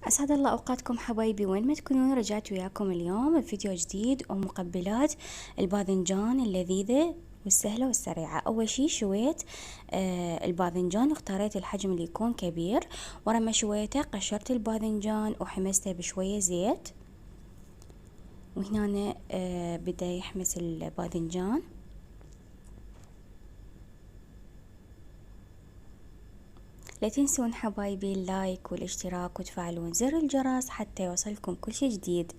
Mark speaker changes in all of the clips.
Speaker 1: أسعد الله أوقاتكم حبايبي، وين ما تكونون رجعت وياكم اليوم بفيديو جديد ومقبلات الباذنجان اللذيذة والسهلة والسريعة. أول شي شويت الباذنجان، واختاريت الحجم اللي يكون كبير. ورا ما شويته قشرت الباذنجان وحمسته بشوية زيت، وهنا بدأ يحمس الباذنجان. لا تنسون حبايبي اللايك والاشتراك وتفعلون زر الجرس حتى يوصلكم كل شي جديد.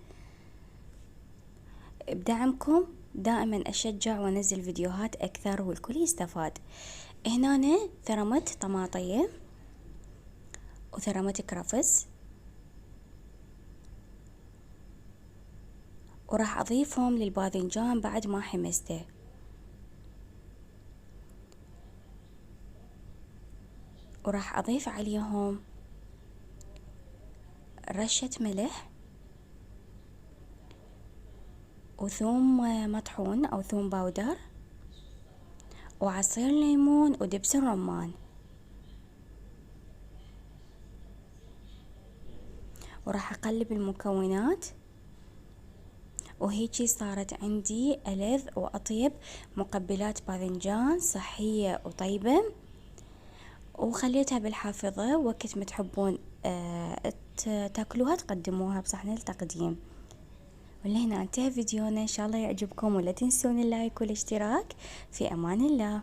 Speaker 1: بدعمكم دائما أشجع وأنزل فيديوهات أكثر والكل يستفاد. هنا ثرمت طماطية وثرمت كرفس، وراح أضيفهم للباذنجان بعد ما حمسته. وراح أضيف عليهم رشة ملح وثوم مطحون أو ثوم باودر وعصير ليمون ودبس الرمان. وراح أقلب المكونات، وهيجي صارت عندي ألذ وأطيب مقبلات باذنجان صحية وطيبة. وخليتها بالحافظة، وقت ما تحبون تاكلوها تقدموها بصحن التقديم. ولهنا انتهى فيديونا، ان شاء الله يعجبكم، ولا تنسون اللايك والاشتراك. في امان الله.